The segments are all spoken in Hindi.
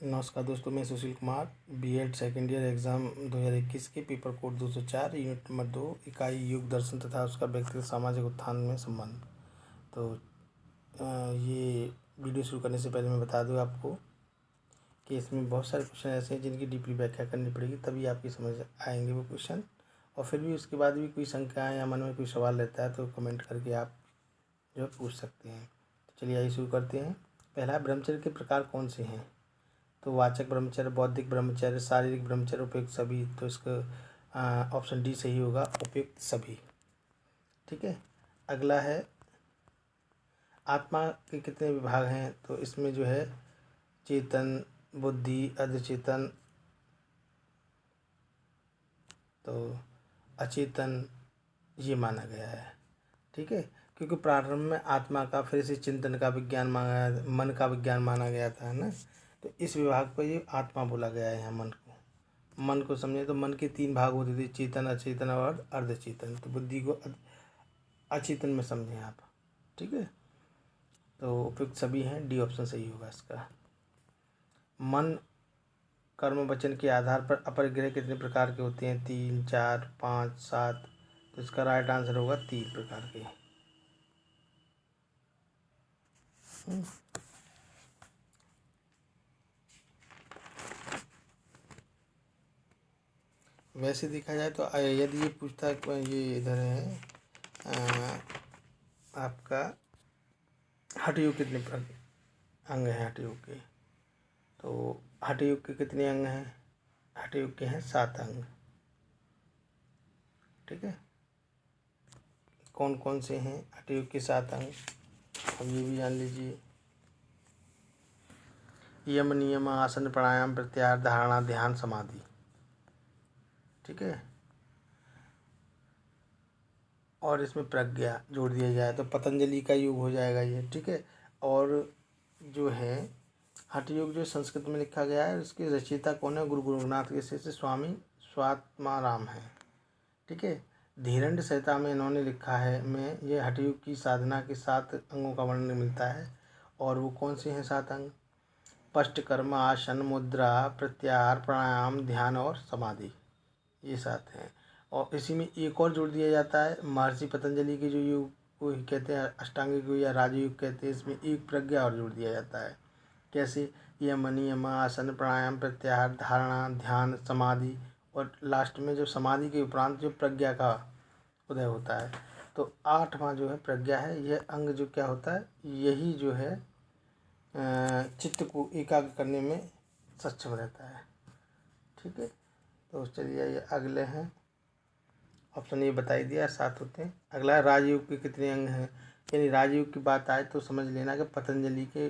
नमस्कार दोस्तों, मैं Sushil Kumar BEd second year exam 2021 के पेपर कोड 204 यूनिट नंबर 2 इकाई युग दर्शन तथा उसका व्यक्तिगत सामाजिक उत्थान में संबंध। तो ये वीडियो शुरू करने से पहले मैं बता दूं आपको कि इसमें बहुत सारे क्वेश्चन ऐसे हैं जिनकी डीपली व्याख्या करनी पड़ेगी, तभी आपकी समझ आएंगे वो क्वेश्चन। और फिर भी उसके बाद भी कोई शंकाएँ या मन में कोई सवाल रहता है तो कमेंट करके आप जो है पूछ सकते हैं। तो चलिए आइए शुरू करते हैं। पहला, ब्रह्मचर्य के प्रकार कौन से हैं? तो वाचक ब्रह्मचर्य, बौद्धिक ब्रह्मचर्य, शारीरिक ब्रह्मचर्य, उपयुक्त सभी। तो इसका ऑप्शन डी सही होगा, उपयुक्त सभी। ठीक है। अगला है, आत्मा के कितने विभाग हैं? तो इसमें जो है चेतन, बुद्धि, अर्धचेतन, तो अचेतन, ये माना गया है। ठीक है, क्योंकि प्रारंभ में आत्मा का, फिर इसे चिंतन का विज्ञान माना, मन का विज्ञान माना गया था, है ना। तो इस विभाग को ये आत्मा बोला गया है यहाँ। मन को समझे तो मन के 3 भाग होते थे, चेतन, अचेतन और अर्धचेतन। तो बुद्धि को अचेतन में समझें आप। ठीक है, तो उपयुक्त सभी हैं, डी ऑप्शन सही होगा इसका। मन, कर्म, वचन के आधार पर अपरिग्रह कितने प्रकार के होते हैं? 3, 4, 5, 7। तो इसका राइट आंसर होगा 3 प्रकार के। वैसे देखा जाए तो यदि ये पूछता है, ये इधर है आपका हठयोग कितने अंग हैं हठयोग के? तो हठयोग के कितने अंग हैं? हठयोग के हैं 7 अंग। ठीक है, कौन कौन से हैं हठयोग के 7 अंग? अब ये भी जान लीजिए। यम, नियम, आसन, प्राणायाम, प्रत्याहार, धारणा, ध्यान, समाधि। ठीक है, और इसमें प्रज्ञा जोड़ दिया जाए तो पतंजलि का योग हो जाएगा ये। ठीक है, और जो है हठयोग जो संस्कृत में लिखा गया है, उसके रचयिता कौन है? गुरु गोरखनाथ के शिष्य स्वामी स्वात्माराम है। ठीक है, धीरंड संहिता में इन्होंने लिखा है में ये हठयोग की साधना के 7 अंगों का वर्णन मिलता है। और वो कौन से हैं 7 अंग? पष्टकर्म, आसन, मुद्रा, प्रत्याहार, प्राणायाम, ध्यान और समाधि, ये 7 हैं। और इसी में एक और जोड़ दिया जाता है, महर्षि पतंजलि के जो योग को कहते हैं अष्टांगिक योग या राजयोग कहते हैं, इसमें एक प्रज्ञा और जोड़ दिया जाता है। कैसे? यम, नियम, आसन, प्राणायाम, प्रत्याहार, धारणा, ध्यान, समाधि, और लास्ट में जो समाधि के उपरांत जो प्रज्ञा का उदय होता है। तो 8वां जो है प्रज्ञा है। यह अंग जो क्या होता है, यही जो है चित्त को एकाग्र करने में सक्षम रहता है। ठीक है, तो चलिए ये अगले हैं। ऑप्शन ये बता ही दिया 7 होते हैं। अगला है, राजयोग के कितने अंग हैं? यानी राजयोग की बात आए तो समझ लेना कि पतंजलि के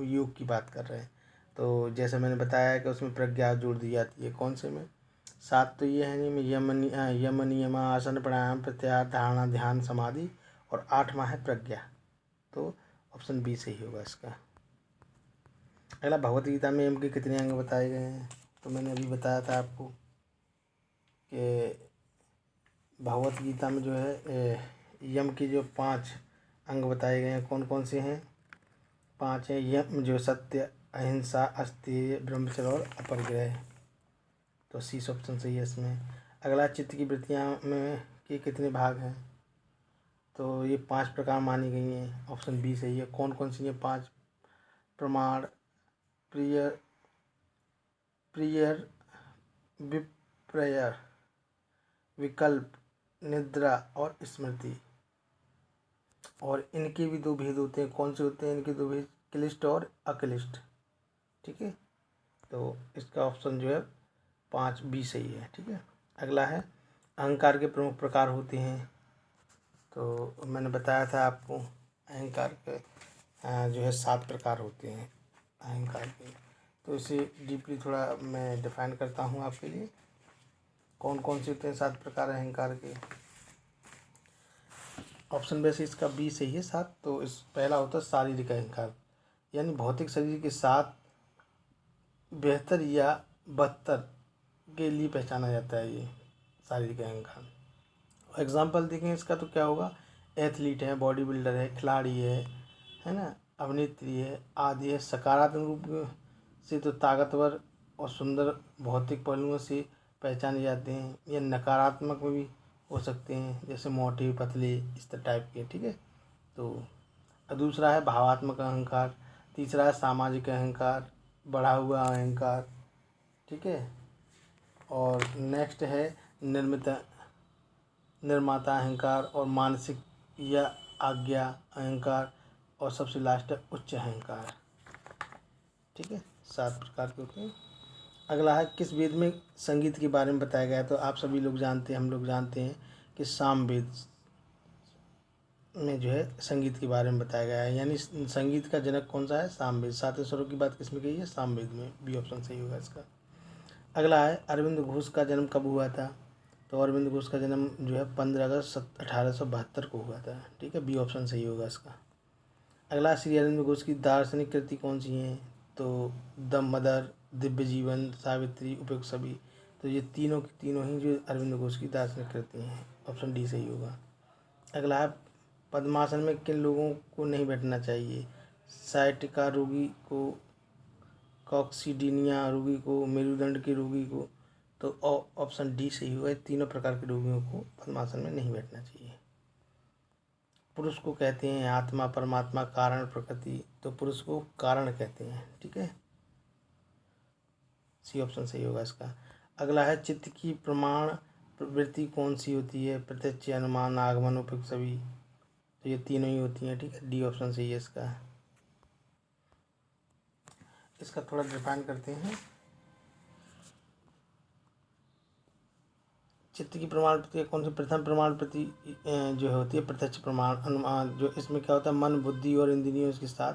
योग की बात कर रहे हैं। तो जैसे मैंने बताया कि उसमें प्रज्ञा जोड़ दी जाती है। कौन से में? 7 तो ये है नहीं, यम, नियम, आसन, प्राणायाम, प्रत्याहार, धारणा, ध्यान, समाधि, और 8वां है प्रज्ञा। तो ऑप्शन बी सही होगा इसका। अगला, भगवत गीता में यम के कितने अंग बताए गए हैं? तो मैंने अभी बताया था आपको कि भगवत गीता में जो है यम के जो 5 अंग बताए गए हैं। कौन कौन से हैं? 5 हैं। यम जो सत्य, अहिंसा, अस्तेय, ब्रह्मचर्य और अपरिग्रह। तो सी ऑप्शन सही है इसमें। अगला, चित्त की वृत्तियाँ में के कितने भाग हैं? तो ये 5 प्रकार मानी गई हैं। ऑप्शन बी सही है। कौन कौन सी हैं 5? प्रमाण, प्रिय, प्रियर, विपर्य, विकल्प, निद्रा और स्मृति। और इनके भी 2 भेद होते हैं। कौन से होते हैं इनके 2 भेद? क्लिष्ट और अक्लिष्ट। ठीक है, तो इसका ऑप्शन जो है 5 बी सही है। ठीक है, अगला है, अहंकार के प्रमुख प्रकार होते हैं। तो मैंने बताया था आपको अहंकार के जो है 7 प्रकार होते हैं अहंकार के। तो इसे डीपली थोड़ा मैं डिफाइन करता हूँ आपके लिए। कौन कौन से होते हैं 7 प्रकार अहंकार के? ऑप्शन वैसे इसका बी सही है 7। तो इस पहला होता है शारीरिक अहंकार, यानी भौतिक शरीर के साथ बेहतर या बदतर के लिए पहचाना जाता है ये शारीरिक अहंकार। एग्जाम्पल देखें इसका तो क्या होगा? एथलीट है, बॉडी बिल्डर है, खिलाड़ी है ना, अभिनेत्री है आदि है। से तो ताकतवर और सुंदर भौतिक पहलुओं से पहचाने जाते हैं। ये नकारात्मक में भी हो सकते हैं, जैसे मोटे पतले इस टाइप के, ठीक है। तो दूसरा है भावात्मक अहंकार, तीसरा है सामाजिक अहंकार, बढ़ा हुआ अहंकार, ठीक है। और नेक्स्ट है निर्माता अहंकार और मानसिक या आज्ञा अहंकार, और सबसे लास्ट है उच्च अहंकार, ठीक है। 7 प्रकार के होते हैं। अगला है किस वेद में संगीत के बारे में बताया गया है। तो आप सभी लोग जानते हैं, हम लोग जानते हैं कि सामवेद में जो है संगीत के बारे में बताया गया है, यानी संगीत का जनक कौन सा है, सामवेद। 7 स्वरों की बात किसमें कही है, सामवेद में। बी ऑप्शन सही होगा इसका। अगला है अरविंद घोष का जन्म कब हुआ था। तो अरविंद घोष का जन्म जो है 15 अगस्त 1872 को हुआ था, ठीक है। बी ऑप्शन सही होगा इसका। अगला श्री अरविंद घोष की दार्शनिक कृति कौन सी है। तो द मदर, दिव्य जीवन, सावित्री, उपयुक्त सभी। तो ये तीनों की तीनों ही जो अरविंद घोष की दार्शनिक कृति हैं। ऑप्शन डी सही होगा। अगला है पद्मासन में किन लोगों को नहीं बैठना चाहिए। साइटिका रोगी को, कॉक्सीडिनिया रोगी को, मेरुदंड के रोगी को। तो ऑप्शन डी सही होगा। तीनों प्रकार के रोगियों को पद्मासन में नहीं बैठना चाहिए। पुरुष को कहते हैं आत्मा, परमात्मा, कारण, प्रकृति। तो पुरुष को कारण कहते हैं, ठीक है। सी ऑप्शन सही होगा इसका। अगला है चित्त की प्रमाण प्रवृत्ति कौन सी होती है। प्रत्यक्ष, अनुमान, आगमन, उपयुक्त सभी। तो ये तीनों ही होती हैं, ठीक है। डी ऑप्शन सही है इसका। इसका थोड़ा डिफाइन करते हैं। चित्त की प्रमाण प्रति कौन सी। प्रथम प्रमाण प्रति जो होती है प्रत्यक्ष प्रमाण, अनुमान। जो इसमें क्या होता है, मन, बुद्धि और इंद्रियों के साथ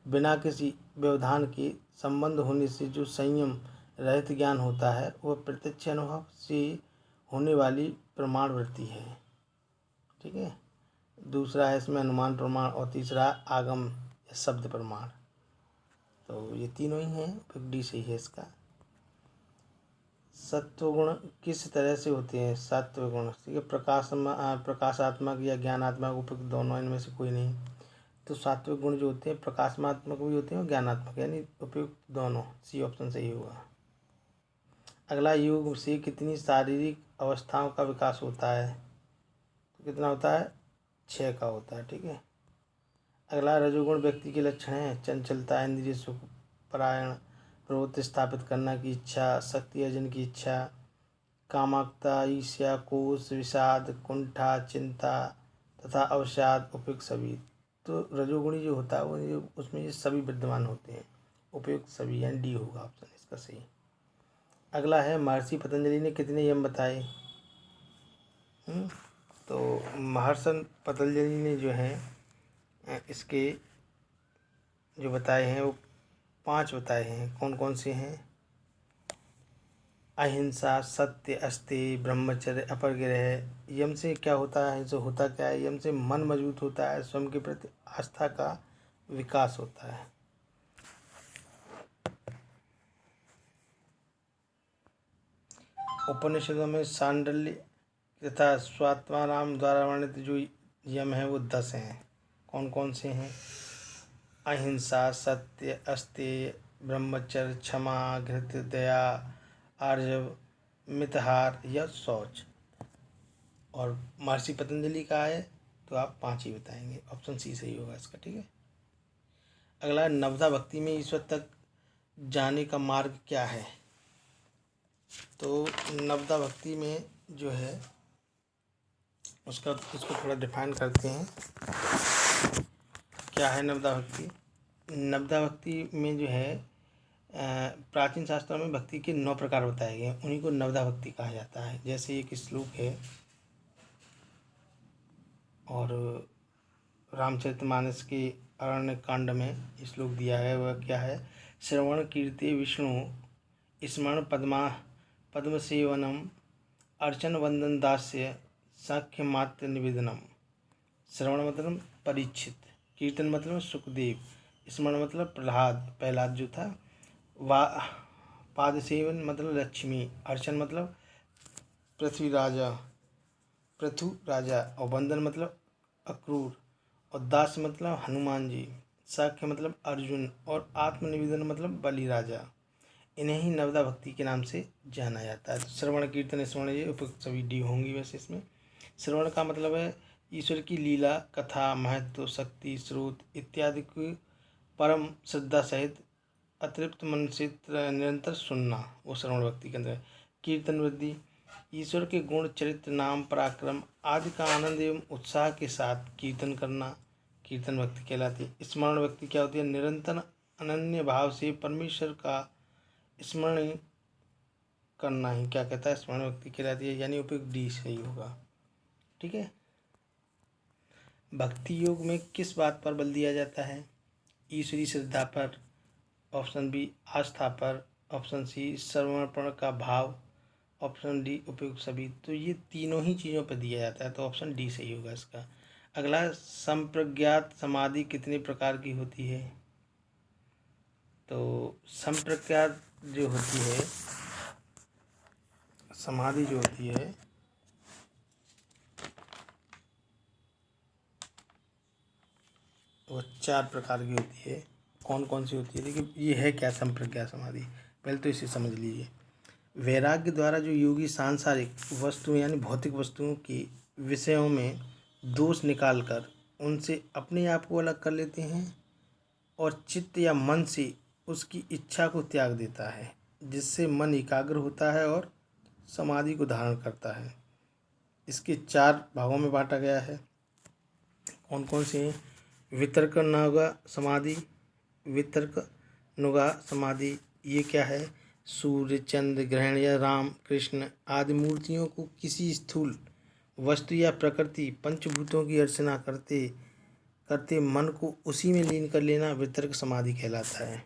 बिना किसी व्यवधान के संबंध होने से जो संयम रहित ज्ञान होता है, वह प्रत्यक्ष अनुभव से होने वाली प्रमाण वृत्ति है, ठीक है। दूसरा है इसमें अनुमान प्रमाण, और तीसरा आगम या शब्द प्रमाण। तो ये तीनों ही हैं, फिर डी सही है इसका। सत्वगुण किस तरह से होते हैं। सत्वगुण, ठीक है। प्रकाशात्मक या ज्ञानात्मक, उपयुक्त दोनों, इनमें से कोई नहीं। तो सात्विक गुण जो होते हैं प्रकाशात्मक भी होते हैं और ज्ञानात्मक, यानी उपयुक्त दोनों। सी ऑप्शन सही होगा। अगला, योग से कितनी शारीरिक अवस्थाओं का विकास होता है। तो कितना होता है, 6 का होता है, ठीक है। अगला, रजोगुण व्यक्ति के लक्षण हैं चंचलता, इंद्रिय सुख, परायण, प्रवृत्ति स्थापित करना की इच्छा, शक्ति अर्जन की इच्छा, कामकता, ईर्ष्या, कोष, विषाद, कुंठा, चिंता तथा अवसाद, उपयुक्त सभी। तो रजोगुणी जो होता है वो उसमें ये सभी विद्यमान होते हैं, उपयुक्त सभी, यानी डी होगा ऑप्शन इसका सही। अगला है महर्षि पतंजलि ने कितने यम बताए। तो महर्षि पतंजलि ने जो है इसके जो बताए हैं वो 5 बताए हैं। कौन कौन से हैं। अहिंसा, सत्य, अस्तेय, ब्रह्मचर्य, अपरिग्रह। यम से क्या होता है, जो होता क्या है, यम से मन मजबूत होता है, स्वयं के प्रति आस्था का विकास होता है। उपनिषदों में सांडल्य तथा स्वात्माराम द्वारा वर्णित जो यम है वो 10 हैं। कौन कौन से हैं। अहिंसा, सत्य, अस्तेय, ब्रह्मचर्य, क्षमा, घृत, दया, आर्जव, मितहार या शौच। और महर्षि पतंजलि का है तो आप 5 ही बताएंगे। ऑप्शन सी सही होगा इसका, ठीक है। अगला, नवधा भक्ति में ईश्वर तक जाने का मार्ग क्या है। तो नवधा भक्ति में जो है इसको थोड़ा डिफाइन करते हैं। क्या है नवधा भक्ति। नवधा भक्ति में जो है प्राचीन शास्त्रों में भक्ति के 9 प्रकार बताए गए हैं, उन्हीं को नवधा भक्ति कहा जाता है। जैसे एक श्लोक है और रामचरितमानस के अरण्य कांड में श्लोक दिया है, वह क्या है। श्रवण कीर्ति विष्णु स्मरण पद्म सेवनम अर्चन वंदन दास्य साख्य मात्र निवेदनम। श्रवण मतलब परीक्षित, कीर्तन मतलब सुखदेव, स्मरण मतलब प्रहलाद जो था, पाद सेवन मतलब लक्ष्मी, अर्चन मतलब पृथु राजा, और वंदन मतलब अक्रूर, और दास मतलब हनुमान जी। साक्य मतलब अर्जुन और आत्मनिवेदन मतलब बलि राजा। इन्हें ही नवदा भक्ति के नाम से जाना जाता है। तो श्रवण कीर्तन स्मरण ये उपयुक्त सभी डी होंगी। वैसे इसमें श्रवण का मतलब है ईश्वर की लीला, कथा, महत्व, शक्ति, स्रोत इत्यादि को परम श्रद्धा सहित अतृप्त मन से निरंतर सुनना, वो श्रवण भक्ति के अंदर है। कीर्तन वृद्धि ईश्वर के गुण, चरित्र, नाम, पराक्रम आदि का आनंद एवं उत्साह के साथ कीर्तन करना कीर्तन भक्ति कहलाती है। स्मरण भक्ति क्या होती है? निरंतर अनन्य भाव से परमेश्वर का स्मरण करना ही क्या कहता है? स्मरण भक्ति कहलाती है, यानी उपयुक्त डी सही होगा। ठीक है। भक्ति योग में किस बात पर बल दिया जाता है? ईश्वरी श्रद्धा पर, ऑप्शन बी आस्था पर, ऑप्शन सी समर्पण का भाव, ऑप्शन डी उपयुक्त सभी। तो ये तीनों ही चीज़ों पर दिया जाता है, तो ऑप्शन डी सही होगा इसका। अगला, संप्रज्ञात समाधि कितने प्रकार की होती है? तो संप्रज्ञात जो होती है समाधि जो होती है वो 4 प्रकार की होती है। कौन कौन सी होती है? देखिए ये है क्या संप्रज्ञात समाधि, पहले तो इसे समझ लीजिए। वैराग्य द्वारा जो योगी सांसारिक वस्तुओं यानी भौतिक वस्तुओं के विषयों में दोष निकालकर उनसे अपने आप को अलग कर लेते हैं और चित्त या मन से उसकी इच्छा को त्याग देता है, जिससे मन एकाग्र होता है और समाधि को धारण करता है। इसके 4 भागों में बांटा गया है। कौन कौन से हैं? वितर्क नुगा समाधि, वितर्क नुगा समाधि ये क्या है? सूर्य, चंद्र, ग्रहण या राम, कृष्ण आदि मूर्तियों को किसी स्थूल वस्तु या प्रकृति पंचभूतों की अर्चना करते करते मन को उसी में लीन कर लेना वितर्क समाधि कहलाता है।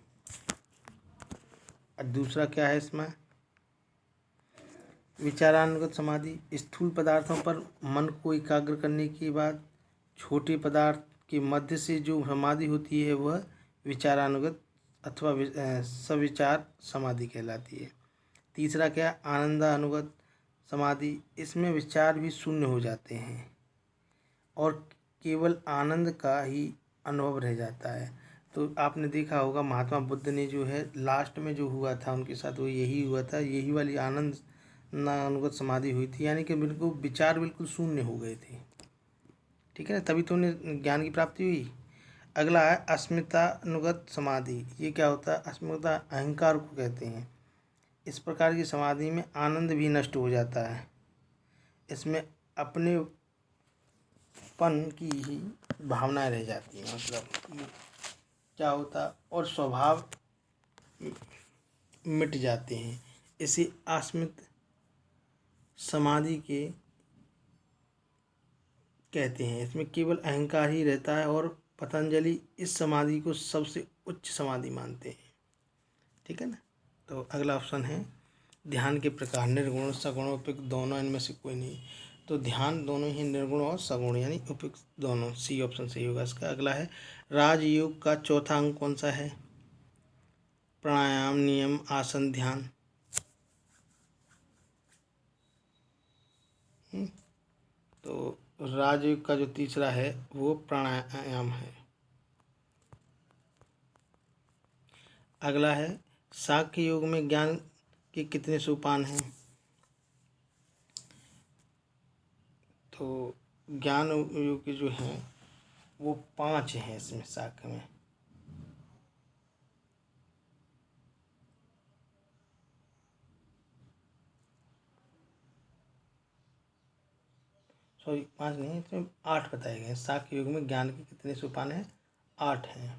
और दूसरा क्या है इसमें? विचारानुगत समाधि, स्थूल पदार्थों पर मन को एकाग्र करने के बाद छोटे पदार्थ के मध्य से जो समाधि होती है वह विचारानुगत अथवा सविचार समाधि कहलाती है। तीसरा क्या? आनंदानुगत समाधि, इसमें विचार भी शून्य हो जाते हैं और केवल आनंद का ही अनुभव रह जाता है। तो आपने देखा होगा महात्मा बुद्ध ने जो है लास्ट में जो हुआ था उनके साथ वो यही हुआ था, यही वाली आनंद अनुगत समाधि हुई थी, यानी कि बिल्कुल विचार बिल्कुल शून्य हो गए थे। ठीक है ना, तभी तो उन्हें ज्ञान की प्राप्ति हुई। अगला है अस्मितानुगत समाधि। ये क्या होता है? अस्मिता अहंकार को कहते हैं। इस प्रकार की समाधि में आनंद भी नष्ट हो जाता है, इसमें अपने पन की ही भावनाएं रह जाती हैं, मतलब क्या होता और स्वभाव मिट जाते हैं। इसे आस्मित समाधि के कहते हैं। इसमें केवल अहंकार ही रहता है और पतंजलि इस समाधि को सबसे उच्च समाधि मानते हैं। ठीक है ना। तो अगला ऑप्शन है ध्यान के प्रकार, निर्गुण, सगुण, उपयुक्त दोनों, इनमें से कोई नहीं। तो ध्यान दोनों ही निर्गुण और सगुण यानी उपयुक्त दोनों, सी ऑप्शन सही होगा इसका। अगला है राजयोग का चौथा अंग कौन सा है? प्राणायाम, नियम, आसन, ध्यान। तो राजयोग का जो तीसरा है वो प्राणायाम है। अगला है सांख्य योग में ज्ञान के कितने सोपान हैं? तो ज्ञान योग के जो हैं वो 5 हैं इसमें सांख्य में। सॉरी 5 नहीं, इसमें 8 बताए गए हैं। सांख्य योग में ज्ञान के कितने सोपान हैं? 8 हैं।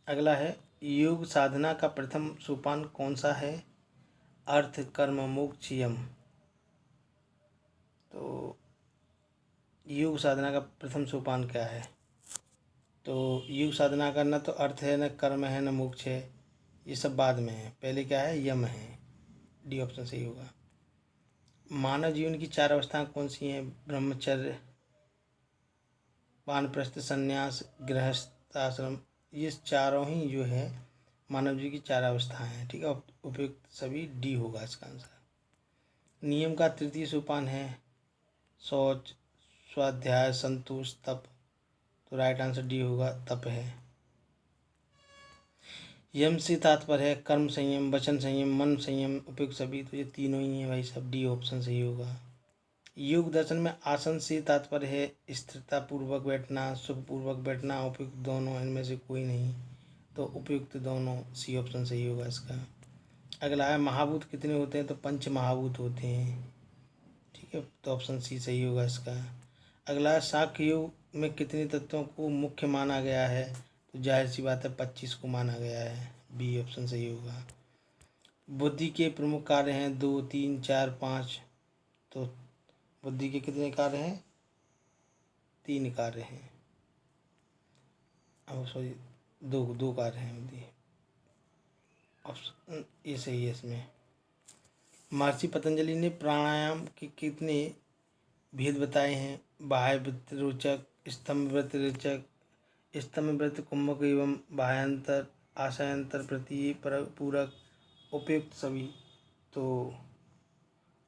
अगला है योग साधना का प्रथम सोपान कौन सा है? अर्थ, कर्म, मोक्ष, यम। तो योग साधना का प्रथम सोपान क्या है? तो योग साधना करना तो अर्थ है, न कर्म है, न मोक्ष है, ये सब बाद में है। पहले क्या है? यम है। डी ऑप्शन सही होगा। मानव जीवन की 4 अवस्थाएं कौन सी हैं? ब्रह्मचर्य, वानप्रस्थ, संन्यास, गृहस्थ आश्रम। ये चारों ही जो है मानव जीवन की 4 अवस्थाएं हैं। ठीक है, उपयुक्त सभी डी होगा इसका आंसर। नियम का तृतीय सोपान है शौच, स्वाध्याय, संतोष, तप। तो राइट आंसर डी होगा, तप है। यम से तात्पर्य है कर्म संयम, वचन संयम, मन संयम, उपयुक्त सभी। तो ये तीनों ही हैं भाई, सब डी ऑप्शन सही होगा। योग दर्शन में आसन से तात्पर्य है स्थिरता पूर्वक बैठना, सुखपूर्वक बैठना, उपयुक्त दोनों, इनमें से कोई नहीं। तो उपयुक्त दोनों, सी ऑप्शन सही होगा इसका। अगला है महाभूत कितने होते हैं? तो पंच महाभूत होते हैं, ठीक है, तो ऑप्शन सी सही होगा इसका। अगला है सांख्य योग में कितने तत्वों को मुख्य माना गया है? तो जाहिर सी बात है 25 को माना गया है, बी ऑप्शन सही होगा। बुद्धि के प्रमुख कार्य हैं 2, 3, 4, 5। तो बुद्धि के कितने कार्य हैं? 3 कार्य हैं। अब सॉरी, दो दो कार्य हैं बुद्धि। ऑप्शन ये सही है इसमें। महर्षि पतंजलि ने प्राणायाम के कितने भेद बताए हैं? बाह्य वृत्ति रोचक, स्तंभ वृत्ति रोचक, स्तंभ वृत्ति कुंभक एवं बाह्यांतर, आशयांतर प्रति पूरक, उपयुक्त सभी। तो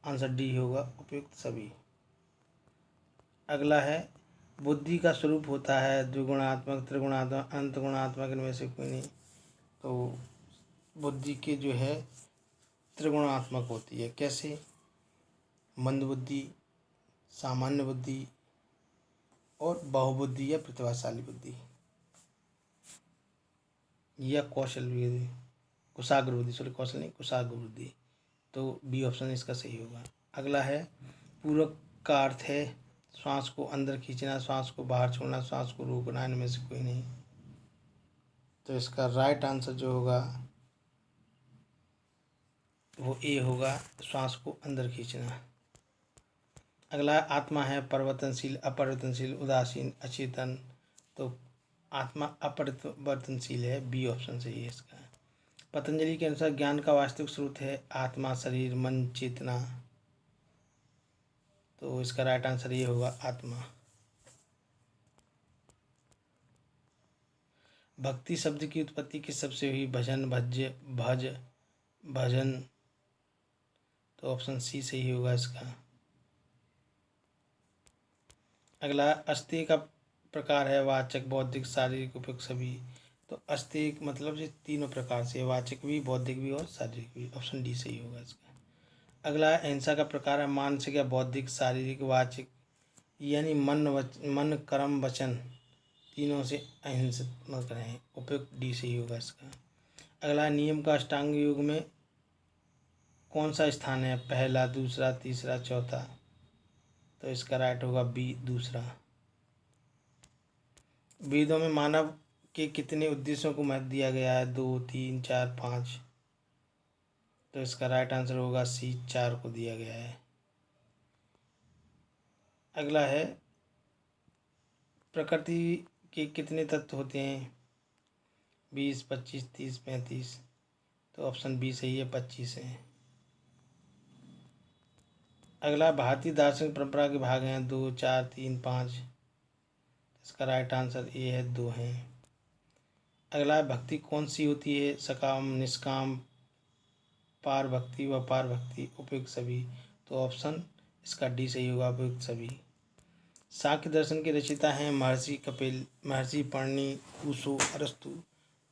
आंसर डी होगा, उपयुक्त सभी। अगला है बुद्धि का स्वरूप होता है द्विगुणात्मक, त्रिगुणात्मक, अंत गुणात्मक, इनमें से कोई नहीं। तो बुद्धि के जो है त्रिगुणात्मक होती है। कैसे? मंद बुद्धि, सामान्य बुद्धि और बहुबुद्धि या प्रतिभाशाली बुद्धि या कौशल बुद्धि, कुशाग्र बुद्धि, सॉरी कौशल नहीं, कुशाग्र बुद्धि। तो बी ऑप्शन इसका सही होगा। अगला है पूरक का अर्थ है श्वास को अंदर खींचना, श्वास को बाहर छोड़ना, श्वास को रोकना, इनमें से कोई नहीं। तो इसका राइट आंसर जो होगा वो ए होगा, श्वास को अंदर खींचना। अगला आत्मा है परिवर्तनशील, अपरिवर्तनशील, उदासीन, अचेतन। तो आत्मा अपरिवर्तनशील है, बी ऑप्शन सही है इसका। पतंजलि के अनुसार ज्ञान का वास्तविक स्रोत है आत्मा, शरीर, मन, चेतना। तो इसका राइट आंसर ये होगा, आत्मा। भक्ति शब्द की उत्पत्ति किस शब्द से हुई? भजन, भज्य, भज, भजन। तो ऑप्शन सी सही होगा इसका। अगला अस्तेय का प्रकार है वाचक, बौद्धिक, शारीरिक, उपयुक्त सभी। तो अस्तेय मतलब ये तीनों प्रकार से, वाचक भी, बौद्धिक भी और शारीरिक भी। ऑप्शन डी सही होगा इसका। अगला अहिंसा का प्रकार है मानसिक या बौद्धिक, शारीरिक, वाचिक, यानी मन कर्म वचन तीनों से अहिंसित मत रहें। उपयुक्त डी सही होगा इसका। अगला नियम का अष्टांग योग में कौन सा स्थान है? पहला, दूसरा, तीसरा, चौथा। तो इसका राइट होगा बी, दूसरा। वेदों में मानव के कितने उद्देश्यों को महत्व दिया गया है? 2, 3, 4, 5। तो इसका राइट आंसर होगा सी, 4 को दिया गया है। अगला है प्रकृति के कितने तत्व होते हैं? 20, 25, 30, 35। तो ऑप्शन बी सही है, 25 है। अगला भारतीय दार्शनिक परंपरा के भाग हैं 2, 4, 3, 5। इसका राइट आंसर ए है, 2 है। अगला भक्ति कौन सी होती है? सकाम, निष्काम, पार भक्ति व पार भक्ति, उपयुक्त सभी। तो ऑप्शन इसका डी सही होगा, उपयुक्त सभी। सांख्य दर्शन के रचयिता हैं महर्षि कपिल, महर्षि पाणिनि, कुशो, अरस्तु।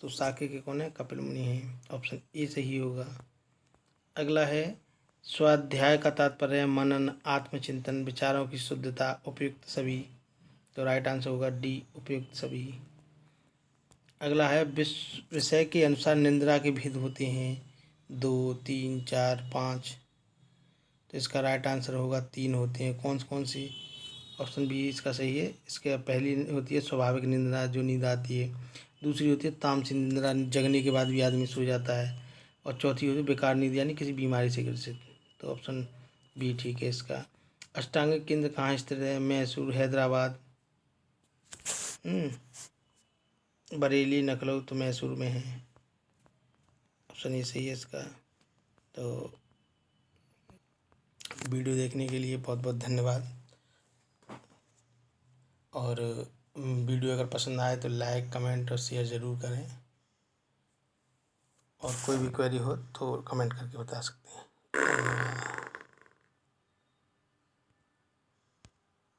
तो सांख्य के कौन है? कपिल मुनि हैं। ऑप्शन ए सही होगा। अगला है स्वाध्याय का तात्पर्य है मनन, आत्मचिंतन, विचारों की शुद्धता, उपयुक्त सभी। तो राइट आंसर होगा डी, उपयुक्त सभी। अगला है विषय के अनुसार निंद्रा के भेद होते हैं 2, 3, 4, 5। तो इसका राइट आंसर होगा 3 होते हैं। कौन कौन सी? ऑप्शन बी इसका सही है। इसके पहली होती है स्वाभाविक निंद्रा, जो नींद आती है। दूसरी होती है तामसिक निंद्रा, जगने के बाद भी आदमी सो जाता है। और चौथी होती है बेकार नींद, यानी किसी बीमारी से ग्रसित। तो ऑप्शन बी ठीक है इसका। अष्टांगिक केंद्र कहाँ स्थित है? मैसूर, हैदराबाद, बरेली, लखनऊ। तो मैसूर में है। ऑप्शन ये सही है इसका। तो वीडियो देखने के लिए बहुत बहुत धन्यवाद। और वीडियो अगर पसंद आए तो लाइक, कमेंट और शेयर ज़रूर करें। और कोई भी क्वेरी हो तो कमेंट करके बता सकते हैं।